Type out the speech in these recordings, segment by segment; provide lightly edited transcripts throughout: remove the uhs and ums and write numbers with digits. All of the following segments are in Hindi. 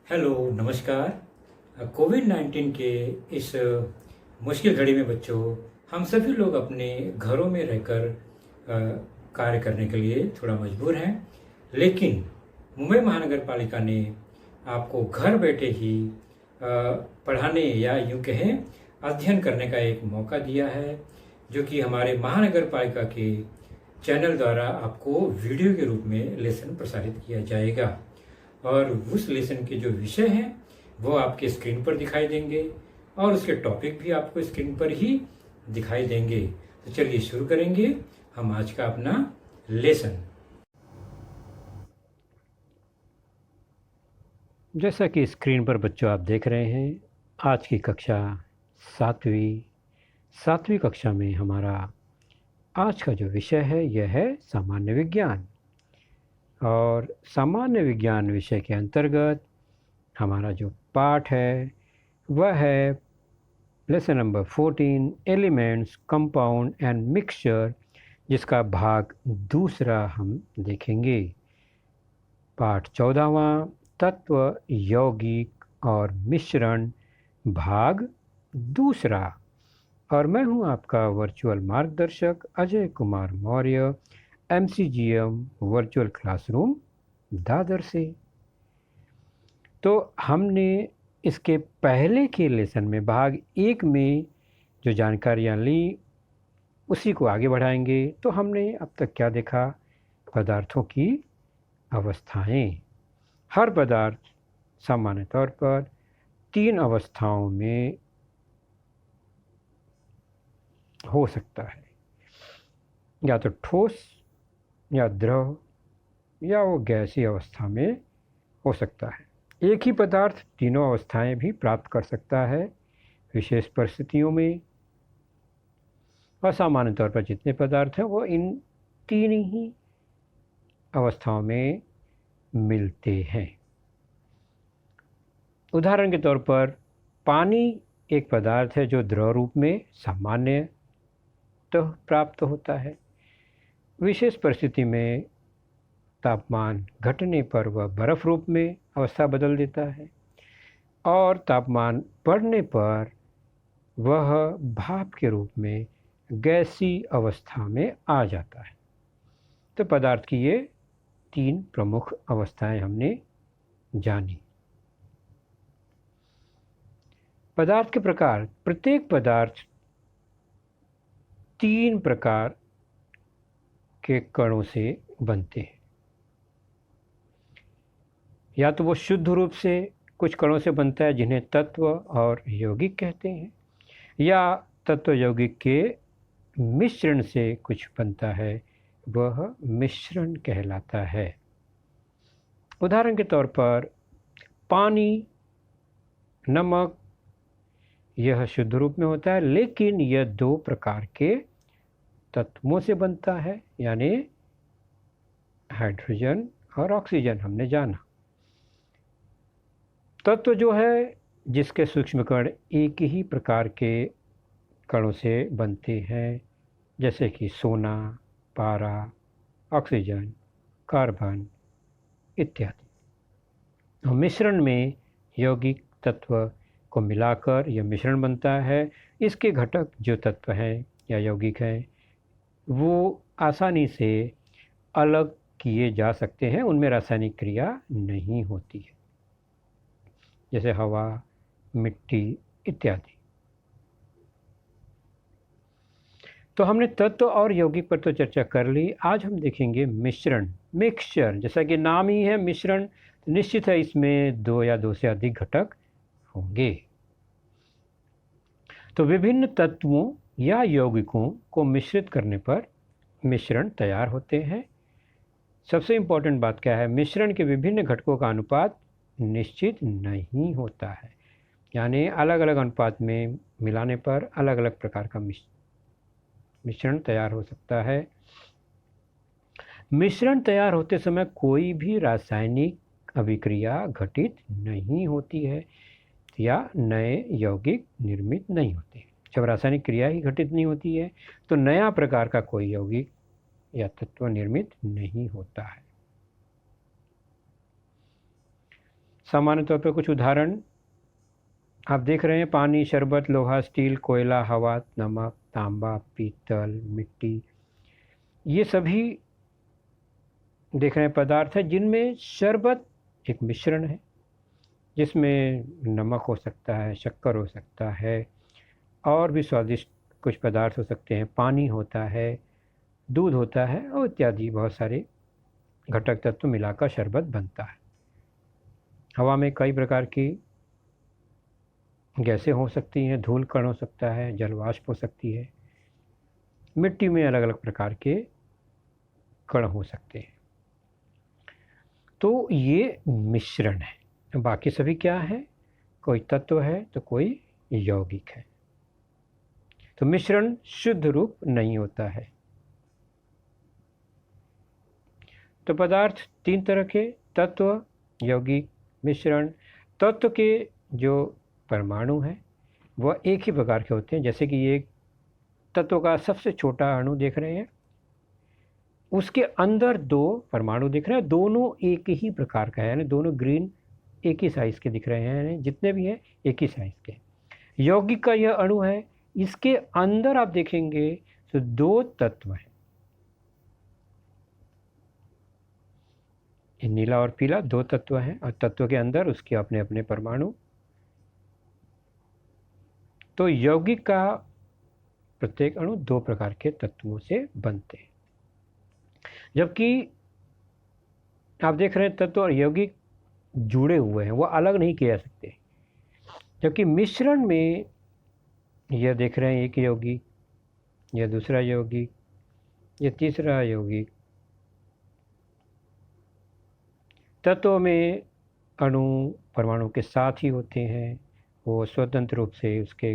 हेलो, नमस्कार। कोविड-19 के इस मुश्किल घड़ी में बच्चों, हम सभी लोग अपने घरों में रहकर कार्य करने के लिए थोड़ा मजबूर हैं। लेकिन मुंबई महानगर पालिका ने आपको घर बैठे ही पढ़ाने या यूँ कहें अध्ययन करने का एक मौका दिया है, जो कि हमारे महानगर पालिका के चैनल द्वारा आपको वीडियो के रूप में लेसन प्रसारित किया जाएगा। और उस लेसन के जो विषय हैं वो आपके स्क्रीन पर दिखाई देंगे और उसके टॉपिक भी आपको स्क्रीन पर ही दिखाई देंगे। तो चलिए शुरू करेंगे हम आज का अपना लेसन। जैसा कि स्क्रीन पर बच्चों आप देख रहे हैं, आज की कक्षा सातवीं कक्षा में हमारा आज का जो विषय है यह है सामान्य विज्ञान। और सामान्य विज्ञान विषय के अंतर्गत हमारा जो पाठ है वह है lesson number 14 elements, compound and mixture, जिसका भाग दूसरा हम देखेंगे। पाठ 14वां तत्व, यौगिक और मिश्रण, भाग दूसरा। और मैं हूं आपका वर्चुअल मार्गदर्शक Ajay Kumar Maurya, MCGM virtual classroom Dadar से। तो हमने इसके पहले के लेसन में भाग 1 में जो जानकारियाँ ली उसी को आगे बढ़ाएंगे। तो हमने अब तक क्या देखा? पदार्थों की अवस्थाएं। हर पदार्थ सामान्य तौर पर 3 अवस्थाओं में हो सकता है, या तो ठोस या द्रव या वो गैसीय अवस्था में हो सकता है। एक ही पदार्थ तीनों अवस्थाएं भी प्राप्त कर सकता है विशेष परिस्थितियों में। और सामान्य तौर पर जितने पदार्थ हैं वो इन 3 ही अवस्थाओं में मिलते हैं। उदाहरण के तौर पर पानी एक पदार्थ है जो द्रव रूप में सामान्य तो प्राप्त होता है। विशेष परिस्थिति में तापमान घटने पर वह बर्फ रूप में अवस्था बदल देता है और तापमान बढ़ने पर वह भाप के रूप में गैसीय अवस्था में आ जाता है। तो पदार्थ की ये 3 प्रमुख अवस्थाएं हमने जानी। पदार्थ के प्रकार। प्रत्येक पदार्थ 3 प्रकार के कणों से बनते हैं। या तो वो शुद्ध रूप से कुछ कणों से बनता है जिन्हें तत्व और यौगिक कहते हैं, या तत्व यौगिक के मिश्रण से कुछ बनता है, वह मिश्रण कहलाता है। उदाहरण के तौर पर पानी, नमक, यह शुद्ध रूप में होता है, लेकिन यह 2 प्रकार के तत्वों से बनता है, यानी हाइड्रोजन और ऑक्सीजन हमने जाना। तत्व जो है जिसके सूक्ष्म कण एक ही प्रकार के कणों से बनते हैं, जैसे कि सोना, पारा, ऑक्सीजन, कार्बन इत्यादि। मिश्रण में यौगिक तत्व को मिलाकर यह मिश्रण बनता है। इसके घटक जो तत्व हैं या यौगिक हैं वो आसानी से अलग किए जा सकते हैं, उनमें रासायनिक क्रिया नहीं होती है, जैसे हवा, मिट्टी इत्यादि। तो हमने तत्व और यौगिक पर तो चर्चा कर ली। आज हम देखेंगे मिश्रण, मिक्सचर। जैसा कि नाम ही है मिश्रण, तो निश्चित है इसमें 2 या 2 से अधिक घटक होंगे। तो विभिन्न तत्वों या यौगिकों को मिश्रित करने पर मिश्रण तैयार होते हैं। सबसे इम्पोर्टेंट बात क्या है? मिश्रण के विभिन्न घटकों का अनुपात निश्चित नहीं होता है, यानी अलग अलग अनुपात में मिलाने पर अलग अलग प्रकार का मिश्रण तैयार हो सकता है। मिश्रण तैयार होते समय कोई भी रासायनिक अभिक्रिया घटित नहीं होती है या नए यौगिक निर्मित नहीं होते। जब रासायनिक क्रिया ही घटित नहीं होती है तो नया प्रकार का कोई यौगिक या तत्व निर्मित नहीं होता है। सामान्य तौर पर कुछ उदाहरण आप देख रहे हैं, पानी, शरबत, लोहा, स्टील, कोयला, हवा, नमक, तांबा, पीतल, मिट्टी, ये सभी देख रहे हैं पदार्थ है जिनमें शरबत एक मिश्रण है, जिसमें नमक हो सकता है, शक्कर हो सकता है, और भी स्वादिष्ट कुछ पदार्थ हो सकते हैं, पानी होता है, दूध होता है, और इत्यादि बहुत सारे घटक तत्व मिलाकर शरबत बनता है। हवा में कई प्रकार की गैसें हो सकती हैं, धूल कण हो सकता है, जलवाष्प हो सकती है, मिट्टी में अलग अलग प्रकार के कण हो सकते हैं। तो ये मिश्रण है। बाकी सभी क्या है? कोई तत्व है तो कोई यौगिक है। तो मिश्रण शुद्ध रूप नहीं होता है। तो पदार्थ तीन तरह के, तत्व, यौगिक, मिश्रण। तत्व के जो परमाणु हैं वह एक ही प्रकार के होते हैं। जैसे कि ये तत्व का सबसे छोटा अणु देख रहे हैं, उसके अंदर दो परमाणु दिख रहे हैं, दोनों एक ही प्रकार का है, यानी दोनों ग्रीन एक ही साइज़ के दिख रहे हैं, यानी जितने भी हैं एक ही साइज़ के। यौगिक का यह अणु है, इसके अंदर आप देखेंगे तो दो तत्व हैं, ये नीला और पीला दो तत्व हैं, और तत्व के अंदर उसके अपने अपने परमाणु। तो यौगिक का प्रत्येक अणु दो प्रकार के तत्वों से बनते हैं। जबकि आप देख रहे हैं तत्व और यौगिक जुड़े हुए हैं, वो अलग नहीं किए जा सकते। जबकि मिश्रण में यह देख रहे हैं एक यौगिक, यह दूसरा यौगिक, यह तीसरा यौगिक। तत्व में अणु परमाणु के साथ ही होते हैं, वो स्वतंत्र रूप से उसके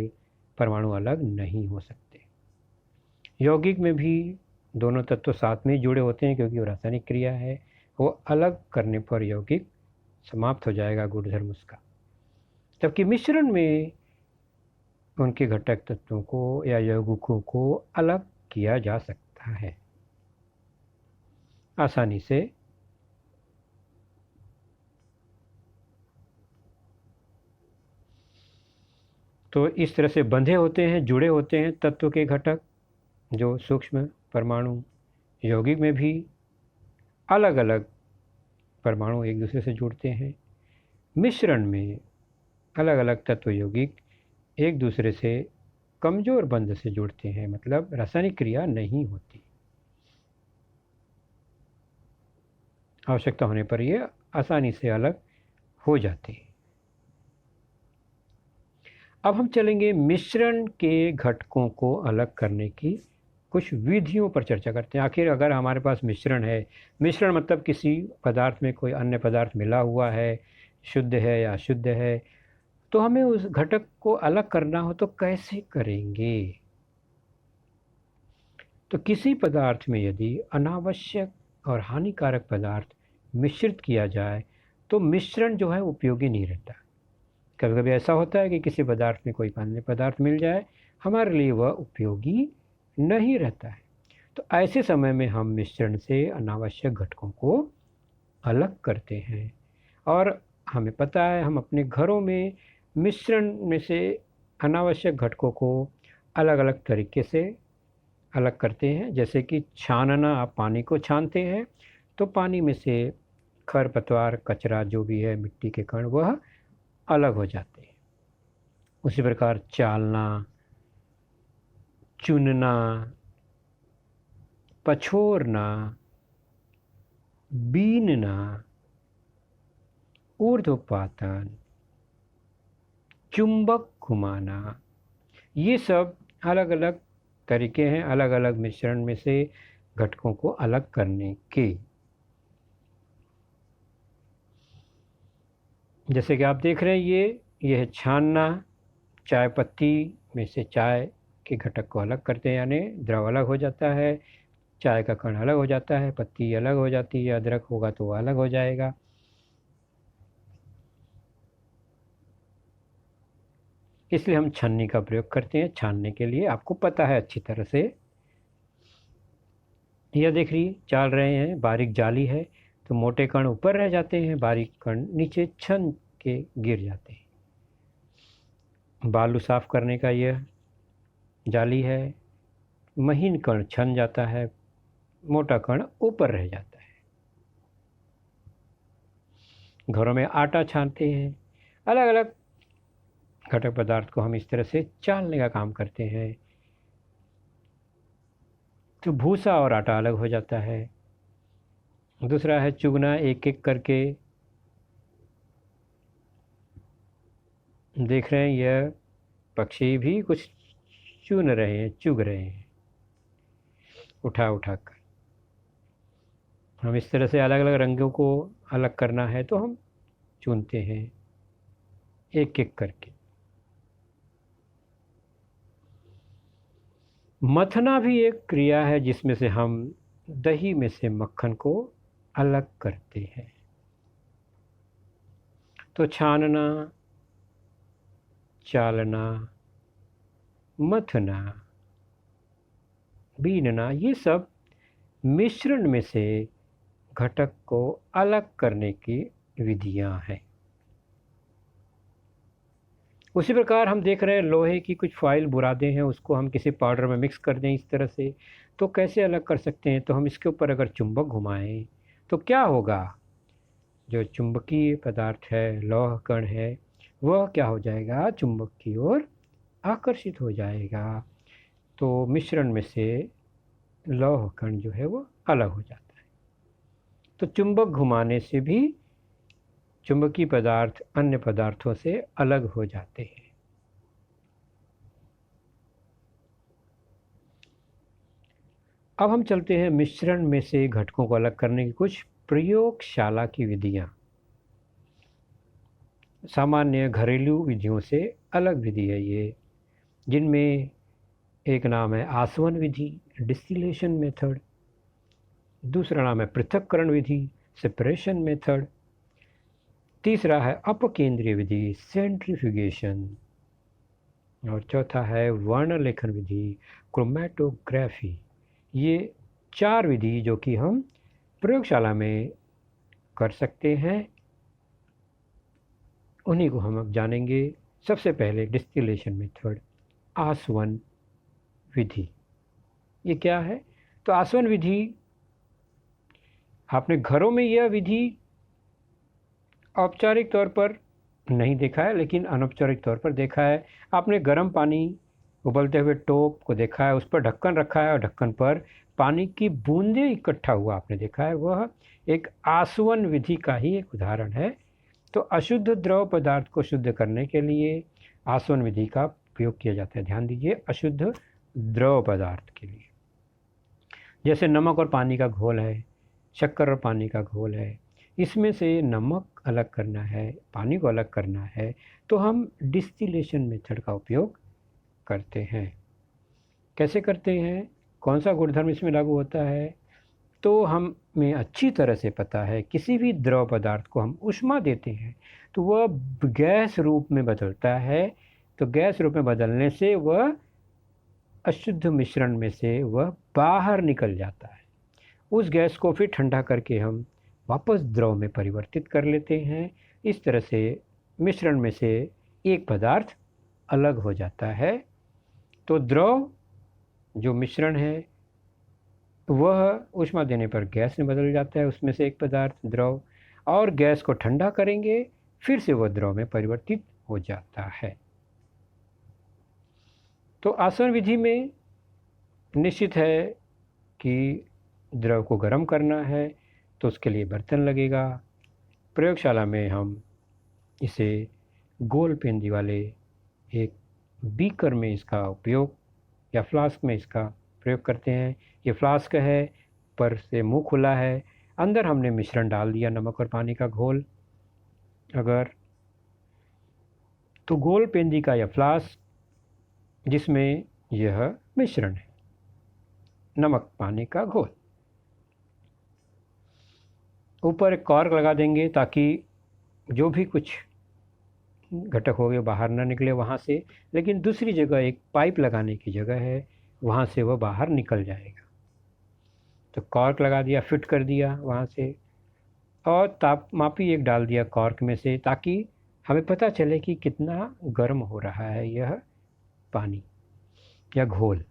परमाणु अलग नहीं हो सकते। यौगिक में भी दोनों तत्व साथ में जुड़े होते हैं, क्योंकि वो रासायनिक क्रिया है, वो अलग करने पर यौगिक समाप्त हो जाएगा गुणधर्म उसका। जबकि मिश्रण में उनके घटक तत्वों को या यौगिकों को अलग किया जा सकता है आसानी से। तो इस तरह से बंधे होते हैं, जुड़े होते हैं तत्व के घटक, जो सूक्ष्म परमाणु। यौगिक में भी अलग अलग परमाणु एक दूसरे से जुड़ते हैं। मिश्रण में अलग अलग तत्व यौगिक एक दूसरे से कमज़ोर बंध से जुड़ते हैं, मतलब रासायनिक क्रिया नहीं होती, आवश्यकता होने पर ये आसानी से अलग हो जाते हैं। अब हम चलेंगे मिश्रण के घटकों को अलग करने की कुछ विधियों पर चर्चा करते हैं। आखिर अगर हमारे पास मिश्रण है, मिश्रण मतलब किसी पदार्थ में कोई अन्य पदार्थ मिला हुआ है, शुद्ध है या अशुद्ध है, तो हमें उस घटक को अलग करना हो तो कैसे करेंगे? तो किसी पदार्थ में यदि अनावश्यक और हानिकारक पदार्थ मिश्रित किया जाए तो मिश्रण जो है उपयोगी नहीं रहता। कभी कभी ऐसा होता है कि किसी पदार्थ में कोई अन्य पदार्थ मिल जाए, हमारे लिए वह उपयोगी नहीं रहता है। तो ऐसे समय में हम मिश्रण से अनावश्यक घटकों को अलग करते हैं। और हमें पता है, हम अपने घरों में मिश्रण में से अनावश्यक घटकों को अलग अलग तरीके से अलग करते हैं। जैसे कि छानना, आप पानी को छानते हैं तो पानी में से खरपतवार, कचरा जो भी है, मिट्टी के कण, वह अलग हो जाते हैं। उसी प्रकार चालना, चुनना, पछोरना, बीनना, ऊर्ध्वपातन, चुंबक घुमाना, ये सब अलग अलग तरीके हैं अलग अलग मिश्रण में से घटकों को अलग करने के। जैसे कि आप देख रहे हैं, ये है छानना। चाय पत्ती में से चाय के घटक को अलग करते हैं, यानी द्रव अलग हो जाता है, चाय का कण अलग हो जाता है, पत्ती अलग हो जाती है, अदरक होगा तो वह अलग हो जाएगा। इसलिए हम छन्नी का प्रयोग करते हैं छानने के लिए। आपको पता है अच्छी तरह से। यह देख रही चाल रहे हैं, बारीक जाली है, तो मोटे कण ऊपर रह जाते हैं, बारीक कण नीचे छन के गिर जाते हैं। बालू साफ करने का यह जाली है, महीन कण छन जाता है, मोटा कण ऊपर रह जाता है। घरों में आटा छानते हैं, अलग अलग घटक पदार्थ को हम इस तरह से चालने का काम करते हैं, तो भूसा और आटा अलग हो जाता है। दूसरा है चुगना, एक एक करके देख रहे हैं यह पक्षी भी कुछ चुन रहे हैं, चुग रहे हैं, उठा उठा कर। हम इस तरह से अलग अलग रंगों को अलग करना है तो हम चुनते हैं एक एक करके। मथना भी एक क्रिया है जिसमें से हम दही में से मक्खन को अलग करते हैं। तो छानना, चालना, मथना, बीनना, ये सब मिश्रण में से घटक को अलग करने की विधियां हैं। उसी प्रकार हम देख रहे हैं लोहे की कुछ फाइल बुरादे हैं, उसको हम किसी पाउडर में मिक्स कर दें इस तरह से, तो कैसे अलग कर सकते हैं? तो हम इसके ऊपर अगर चुंबक घुमाएं तो क्या होगा? जो चुंबकीय पदार्थ है, लौह कण है, वह क्या हो जाएगा? चुंबक की ओर आकर्षित हो जाएगा। तो मिश्रण में से लौह कण जो है वो अलग हो जाता है। तो चुंबक घुमाने से भी चुंबकीय पदार्थ अन्य पदार्थों से अलग हो जाते हैं। अब हम चलते हैं मिश्रण में से घटकों को अलग करने की कुछ प्रयोगशाला की विधियां। सामान्य घरेलू विधियों से अलग विधि है ये, जिनमें एक नाम है आसवन विधि, डिस्टिलेशन मेथड। दूसरा नाम है पृथक्करण विधि, सेपरेशन मेथड। तीसरा है अपकेंद्रीय विधि, सेंट्रीफ्यूगेशन। और चौथा है वर्णलेखन विधि, क्रोमैटोग्राफी। ये 4 विधि जो कि हम प्रयोगशाला में कर सकते हैं, उन्हीं को हम अब जानेंगे। सबसे पहले डिस्टिलेशन मेथड, आसवन विधि। ये क्या है? तो आसवन विधि, आपने घरों में यह विधि औपचारिक तौर पर नहीं देखा है, लेकिन अनौपचारिक तौर पर देखा है। आपने गर्म पानी उबलते हुए टोप को देखा है, उस पर ढक्कन रखा है और ढक्कन पर पानी की बूंदें इकट्ठा हुआ आपने देखा है। वह एक आसवन विधि का ही एक उदाहरण है। तो अशुद्ध द्रव पदार्थ को शुद्ध करने के लिए आसवन विधि का उपयोग किया जाता है। ध्यान दीजिए, अशुद्ध द्रव पदार्थ के लिए, जैसे नमक और पानी का घोल है, शक्कर और पानी का घोल है, इसमें से नमक अलग करना है, पानी को अलग करना है, तो हम डिस्टिलेशन मेथड का उपयोग करते हैं। कैसे करते हैं? कौन सा गुणधर्म इसमें लागू होता है? तो हमें अच्छी तरह से पता है, किसी भी द्रव पदार्थ को हम ऊष्मा देते हैं तो वह गैस रूप में बदलता है। तो गैस रूप में बदलने से वह अशुद्ध मिश्रण में से वह बाहर निकल जाता है। उस गैस को फिर ठंडा करके हम वापस द्रव में परिवर्तित कर लेते हैं। इस तरह से मिश्रण में से एक पदार्थ अलग हो जाता है। तो द्रव जो मिश्रण है वह ऊष्मा देने पर गैस में बदल जाता है, उसमें से एक पदार्थ द्रव, और गैस को ठंडा करेंगे फिर से वह द्रव में परिवर्तित हो जाता है। तो आसवन विधि में निश्चित है कि द्रव को गर्म करना है तो उसके लिए बर्तन लगेगा। प्रयोगशाला में हम इसे गोल पेंदी वाले एक बीकर में इसका उपयोग या फ्लास्क में इसका प्रयोग करते हैं। ये फ्लास्क है, पर से मुंह खुला है, अंदर हमने मिश्रण डाल दिया, नमक और पानी का घोल। अगर तो गोल पेंदी का यह फ्लास्क जिसमें यह मिश्रण है, नमक पानी का घोल, ऊपर एक कॉर्क लगा देंगे ताकि जो भी कुछ घटक हो गए बाहर ना निकले वहाँ से, लेकिन दूसरी जगह एक पाइप लगाने की जगह है, वहाँ से वह बाहर निकल जाएगा। तो कॉर्क लगा दिया, फिट कर दिया वहाँ से, और तापमापी एक डाल दिया कॉर्क में से, ताकि हमें पता चले कि कितना गर्म हो रहा है यह पानी या घोल,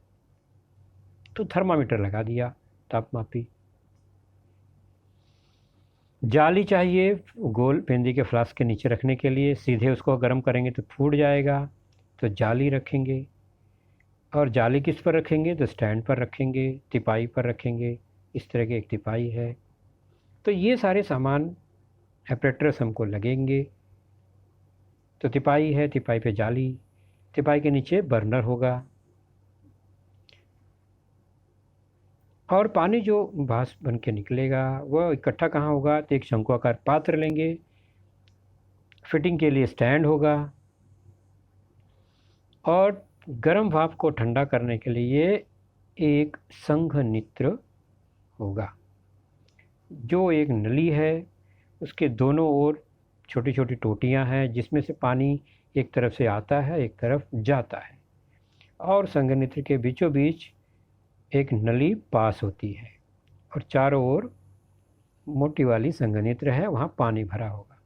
तो थर्मामीटर लगा दिया, तापमापी। जाली चाहिए गोल पेंदी के फ्लास्क के नीचे रखने के लिए, सीधे उसको गर्म करेंगे तो फूट जाएगा, तो जाली रखेंगे। और जाली किस पर रखेंगे? तो स्टैंड पर रखेंगे, तिपाई पर रखेंगे। इस तरह की एक तिपाई है। तो ये सारे सामान एपरेटर्स हमको लगेंगे। तो तिपाई है, तिपाई पे जाली, तिपाई के नीचे बर्नर होगा, और पानी जो भाप बन के निकलेगा वह इकट्ठा कहाँ होगा? तो एक शंकुआकार पात्र लेंगे, फिटिंग के लिए स्टैंड होगा, और गर्म भाप को ठंडा करने के लिए एक संघनित्र होगा, जो एक नली है, उसके दोनों ओर छोटी छोटी टोटियां हैं जिसमें से पानी एक तरफ से आता है, एक तरफ जाता है, और संघनित्र के बीचों बीच एक नली पास होती है, और चारों ओर मोटी वाली संघनित्र है, वहाँ पानी भरा होगा।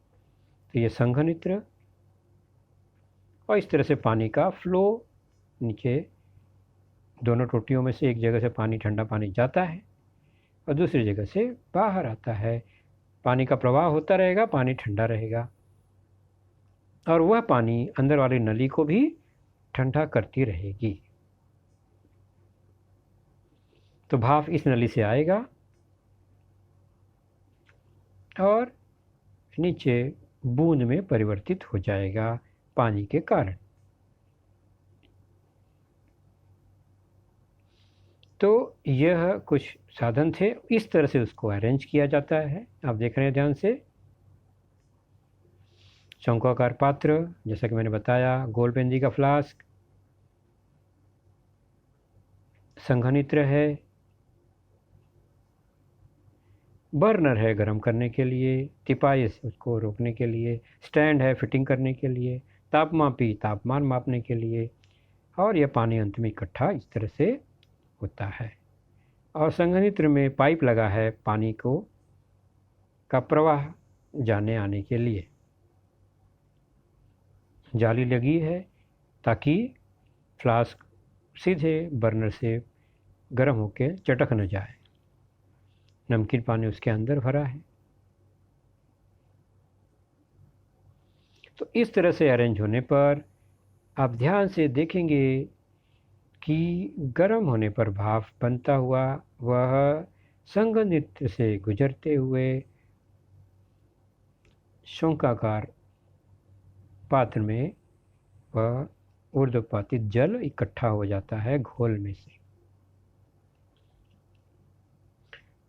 तो ये संघनित्र, और इस तरह से पानी का फ्लो नीचे दोनों टोटियों में से एक जगह से पानी, ठंडा पानी जाता है और दूसरी जगह से बाहर आता है। पानी का प्रवाह होता रहेगा, पानी ठंडा रहेगा, और वह पानी अंदर वाली नली को भी ठंडा करती रहेगी। तो भाप इस नली से आएगा और नीचे बूंद में परिवर्तित हो जाएगा पानी के कारण। तो यह कुछ साधन थे, इस तरह से उसको अरेंज किया जाता है। आप देख रहे हैं ध्यान से, शंकुआकार पात्र, जैसा कि मैंने बताया, गोल पेंदी का फ्लास्क, संघनित्र है, बर्नर है गर्म करने के लिए, तिपाई उसको रोकने के लिए, स्टैंड है फिटिंग करने के लिए, तापमापी तापमान मापने के लिए, और यह पानी अंत में इकट्ठा इस तरह से होता है। और संघनित्र में पाइप लगा है पानी को का प्रवाह जाने आने के लिए, जाली लगी है ताकि फ्लास्क सीधे बर्नर से गर्म होकर चटक न जाए। नमकीन पानी उसके अंदर भरा है। तो इस तरह से अरेंज होने पर आप ध्यान से देखेंगे कि गर्म होने पर भाप बनता हुआ वह संघनित्र से गुजरते हुए शंकुआकार पात्र में वह ऊर्ध्वपातित जल इकट्ठा हो जाता है घोल में से।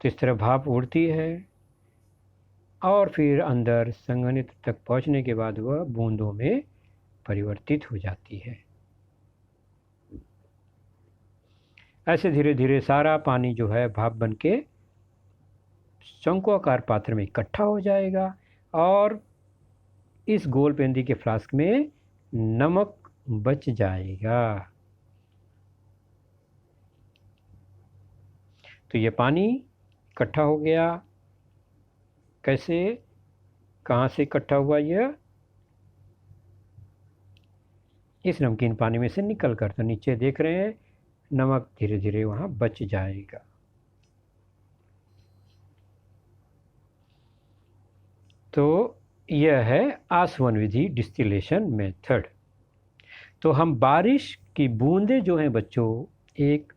तो इस तरह भाप उड़ती है और फिर अंदर संघनित्र तक पहुंचने के बाद वह बूंदों में परिवर्तित हो जाती है। ऐसे धीरे धीरे सारा पानी जो है भाप बन के शंकुआकार पात्र में इकट्ठा हो जाएगा और इस गोल पेंदी के फ्लास्क में नमक बच जाएगा। तो ये पानी इकट्ठा हो गया। कैसे, कहाँ से इकट्ठा हुआ? यह इस नमकीन पानी में से निकल कर, तो नीचे देख रहे हैं नमक धीरे धीरे वहाँ बच जाएगा। तो यह है आसवन विधि, डिस्टिलेशन मेथड। तो हम बारिश की बूंदें जो हैं बच्चों, एक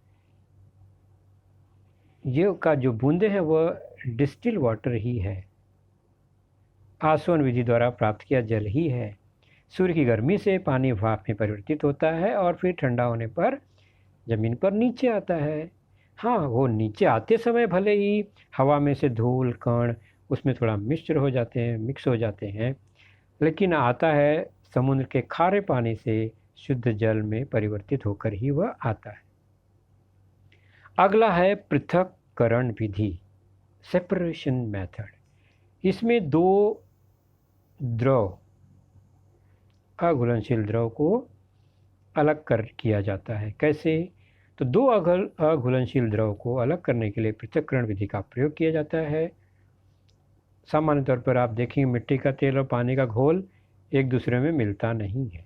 ये का जो बूंदें हैं वह डिस्टिल वाटर ही है, आसवन विधि द्वारा प्राप्त किया जल ही है। सूर्य की गर्मी से पानी भाप में परिवर्तित होता है और फिर ठंडा होने पर ज़मीन पर नीचे आता है। हाँ, वो नीचे आते समय भले ही हवा में से धूल कण उसमें थोड़ा मिक्स हो जाते हैं, लेकिन आता है समुद्र के खारे पानी से शुद्ध जल में परिवर्तित होकर ही वह आता है। अगला है पृथक्करण विधि, सेपरेशन मेथड। इसमें दो द्रव, अघुलनशील द्रव को अलग कर किया जाता है। कैसे? तो दो अघुलनशील द्रव को अलग करने के लिए पृथक्करण विधि का प्रयोग किया जाता है। सामान्य तौर पर आप देखेंगे मिट्टी का तेल और पानी का घोल एक दूसरे में मिलता नहीं है।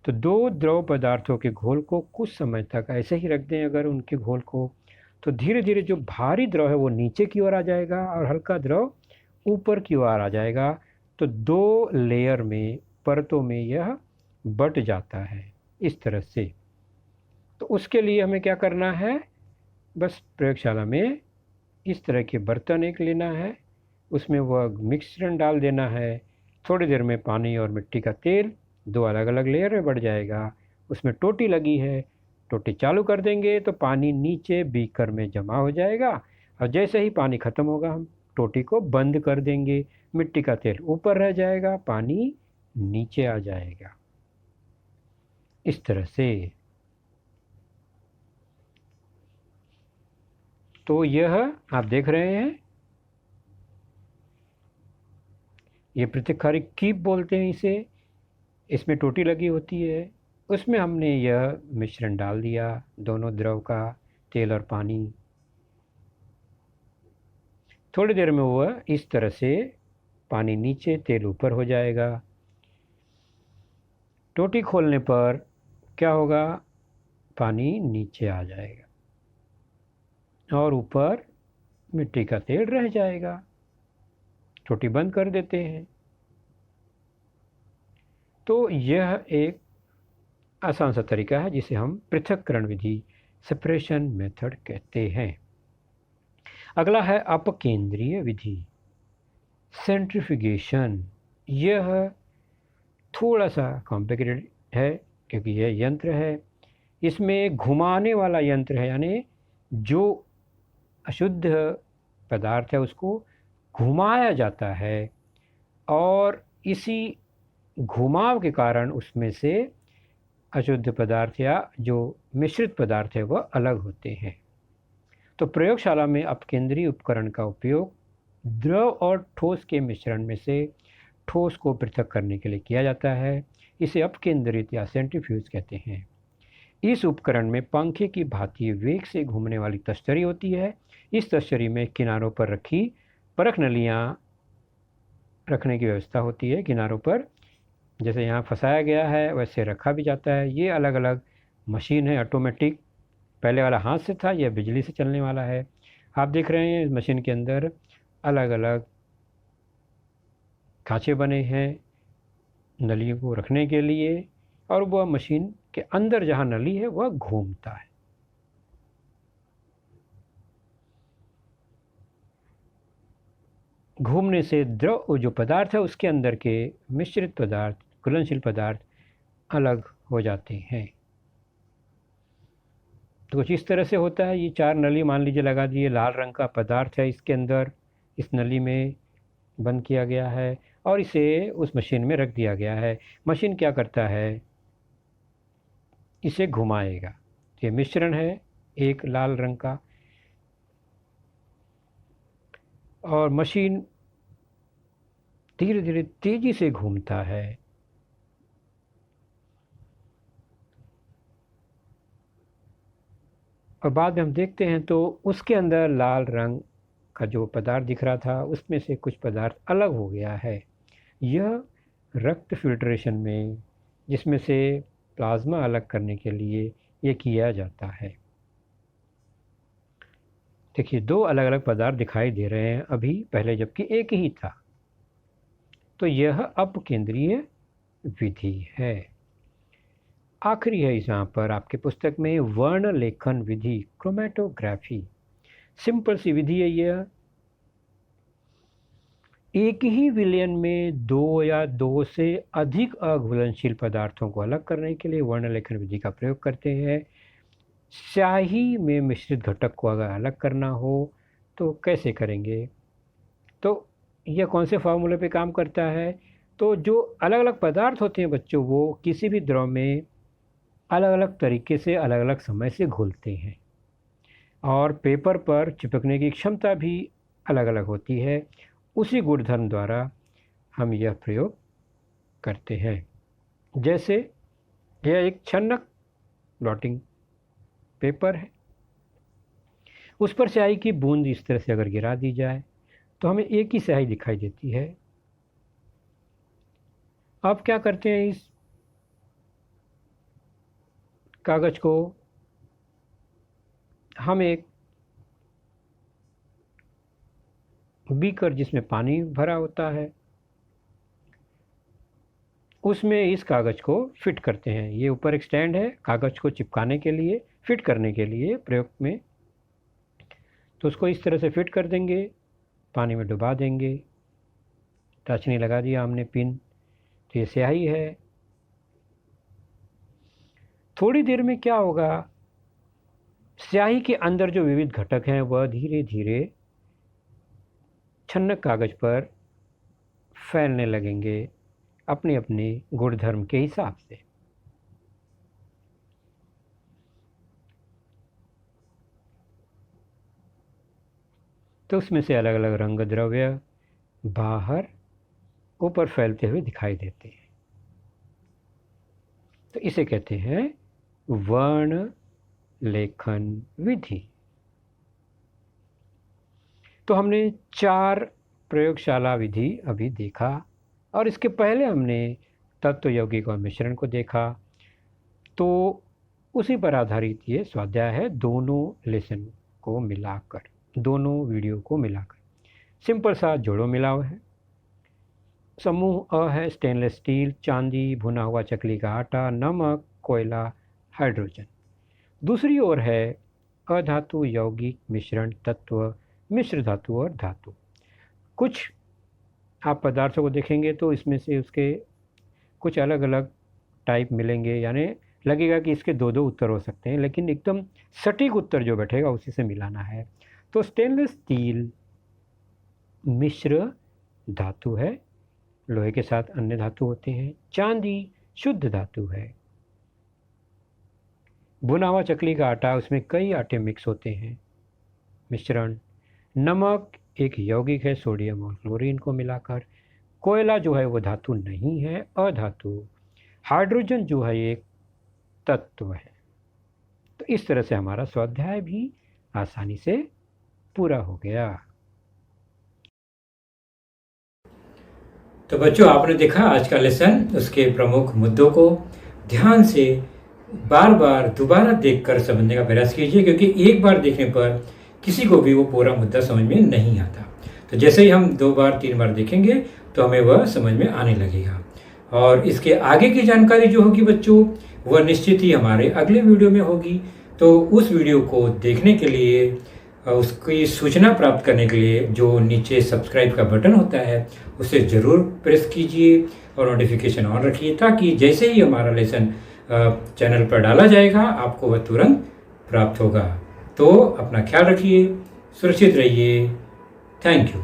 तो दो द्रव पदार्थों के घोल को कुछ समय तक ऐसे ही रख दें अगर उनके घोल को, तो धीरे धीरे जो भारी द्रव है वो नीचे की ओर आ जाएगा और हल्का द्रव ऊपर की ओर आ जाएगा। तो दो लेयर में, परतों में यह बट जाता है इस तरह से। तो उसके लिए हमें क्या करना है, बस प्रयोगशाला में इस तरह के बर्तन एक लेना है, उसमें वह मिश्रण डाल देना है, थोड़ी देर में पानी और मिट्टी का तेल दो अलग अलग लेयर में बढ़ जाएगा। उसमें टोटी लगी है, टोटी चालू कर देंगे तो पानी नीचे बीकर में जमा हो जाएगा और जैसे ही पानी ख़त्म होगा हम टोटी को बंद कर देंगे, मिट्टी का तेल ऊपर रह जाएगा, पानी नीचे आ जाएगा। इस तरह से तो यह आप देख रहे हैं, ये पृथक्कारी कीप बोलते हैं इसे। इसमें टोटी लगी होती है, उसमें हमने यह मिश्रण डाल दिया, दोनों द्रव का, तेल और पानी। थोड़ी देर में वह इस तरह से पानी नीचे तेल ऊपर हो जाएगा। टोटी खोलने पर क्या होगा, पानी नीचे आ जाएगा और ऊपर मिट्टी का तेल रह जाएगा। टोटी बंद कर देते हैं। तो यह एक आसान सा तरीका है जिसे हम पृथक्करण विधि, सेपरेशन मेथड कहते हैं। अगला है अपकेंद्रीय विधि, सेंट्रिफ्यूगेशन। यह थोड़ा सा कॉम्प्लिकेटेड है क्योंकि यह यंत्र है, इसमें घुमाने वाला यंत्र है, यानी जो अशुद्ध पदार्थ है उसको घुमाया जाता है और इसी घुमाव के कारण उसमें से अशुद्ध पदार्थ या जो मिश्रित पदार्थ है वह अलग होते हैं। तो प्रयोगशाला में अपकेंद्रीय उपकरण का उपयोग द्रव और ठोस के मिश्रण में से ठोस को पृथक करने के लिए किया जाता है। इसे अपकेंद्रित या सेंट्रीफ्यूज कहते हैं। इस उपकरण में पंखे की भांति वेग से घूमने वाली तश्तरी होती है। इस तश्तरी में किनारों पर रखी परख नलियाँ रखने की व्यवस्था होती है। किनारों पर जैसे यहाँ फंसाया गया है वैसे रखा भी जाता है। ये अलग अलग मशीन है, ऑटोमेटिक। पहले वाला हाथ से था, यह बिजली से चलने वाला है। आप देख रहे हैं इस मशीन के अंदर अलग अलग खांचे बने हैं नलियों को रखने के लिए, और वह मशीन के अंदर जहाँ नली है वह घूमता है। घूमने से द्रव जो पदार्थ है उसके अंदर के मिश्रित पदार्थ, घुलनशील पदार्थ अलग हो जाते हैं। तो कुछ इस तरह से होता है। ये चार नली मान लीजिए लगा दिए, लाल रंग का पदार्थ है इसके अंदर, इस नली में बंद किया गया है और इसे उस मशीन में रख दिया गया है। मशीन क्या करता है, इसे घुमाएगा। ये मिश्रण है एक लाल रंग का और मशीन धीरे धीरे तेजी से घूमता है। और बाद में हम देखते हैं तो उसके अंदर लाल रंग का जो पदार्थ दिख रहा था उसमें से कुछ पदार्थ अलग हो गया है। यह रक्त फिल्ट्रेशन में, जिसमें से प्लाज्मा अलग करने के लिए ये किया जाता है। देखिए दो अलग अलग पदार्थ दिखाई दे रहे हैं अभी, पहले जबकि एक ही था। तो यह अपकेंद्रीय विधि है। आखिरी है यहाँ पर आपके पुस्तक में वर्ण लेखन विधि, क्रोमेटोग्राफी। सिंपल सी विधि है यह। एक ही विलयन में दो या दो से अधिक अघुलनशील पदार्थों को अलग करने के लिए वर्ण लेखन विधि का प्रयोग करते हैं। स्याही में मिश्रित घटक को अगर अलग करना हो तो कैसे करेंगे, तो यह कौन से फार्मूले पे काम करता है। तो जो अलग अलग पदार्थ होते हैं बच्चों, वो किसी भी द्रव में अलग अलग तरीके से अलग अलग समय से घुलते हैं और पेपर पर चिपकने की क्षमता भी अलग अलग होती है। उसी गुणधर्म द्वारा हम यह प्रयोग करते हैं। जैसे यह एक छन्नक ब्लॉटिंग पेपर है, उस पर स्याही की बूंद इस तरह से अगर गिरा दी जाए तो हमें एक ही स्याही दिखाई देती है। अब क्या करते हैं, इस कागज़ को हम एक बीकर जिसमें पानी भरा होता है उसमें इस कागज़ को फिट करते हैं। ये ऊपर एक स्टैंड है कागज़ को चिपकाने के लिए, फिट करने के लिए प्रयोग में। तो उसको इस तरह से फिट कर देंगे, पानी में डुबा देंगे, टाचनी लगा दिया हमने पिन, तो ये स्याही है। थोड़ी देर में क्या होगा, स्याही के अंदर जो विविध घटक हैं वह धीरे धीरे छन्नक कागज़ पर फैलने लगेंगे अपने अपने गुणधर्म के हिसाब से। तो उसमें से अलग अलग रंग द्रव्य बाहर ऊपर फैलते हुए दिखाई देते हैं। तो इसे कहते हैं वर्ण लेखन विधि। तो हमने 4 प्रयोगशाला विधि अभी देखा और इसके पहले हमने तत्व यौगिक और मिश्रण को देखा। तो उसी पर आधारित ये स्वाध्याय है, दोनों लेसन को मिलाकर, दोनों वीडियो को मिलाकर। सिंपल सा जोड़ो मिलाओ है। समूह अ है स्टेनलेस स्टील, चांदी, भुना हुआ चकली का आटा, नमक, कोयला, हाइड्रोजन। दूसरी ओर है अधातु, यौगिक, मिश्रण, तत्व, मिश्र धातु और धातु। कुछ आप पदार्थों को देखेंगे तो इसमें से उसके कुछ अलग अलग टाइप मिलेंगे, यानी लगेगा कि इसके 2-2 उत्तर हो सकते हैं, लेकिन एकदम सटीक उत्तर जो बैठेगा उसी से मिलाना है। तो स्टेनलेस स्टील मिश्र धातु है, लोहे के साथ अन्य धातु होते हैं। चांदी शुद्ध धातु है। भुना हुआ चकली का आटा, उसमें कई आटे मिक्स होते हैं, मिश्रण। नमक एक यौगिक है, सोडियम और क्लोरीन को मिलाकर। कोयला जो है वो धातु नहीं है, अधातु। हाइड्रोजन जो है एक तत्व है। तो इस तरह से हमारा स्वाध्याय भी आसानी से पूरा हो गया। तो बच्चों, आपने देखा आज का लेसन, उसके प्रमुख मुद्दों को ध्यान से बार बार दोबारा देखकर समझने का प्रयास कीजिए, क्योंकि एक बार देखने पर किसी को भी वो पूरा मुद्दा समझ में नहीं आता। तो जैसे ही हम 2 बार 3 बार देखेंगे तो हमें वह समझ में आने लगेगा। और इसके आगे की जानकारी जो होगी बच्चों, वह निश्चित ही हमारे अगले वीडियो में होगी। तो उस वीडियो को देखने के लिए, उसकी सूचना प्राप्त करने के लिए जो नीचे सब्सक्राइब का बटन होता है उसे ज़रूर प्रेस कीजिए और नोटिफिकेशन ऑन रखिए, ताकि जैसे ही हमारा लेसन चैनल पर डाला जाएगा आपको वह तुरंत प्राप्त होगा। तो अपना ख्याल रखिए, सुरक्षित रहिए। Thank you.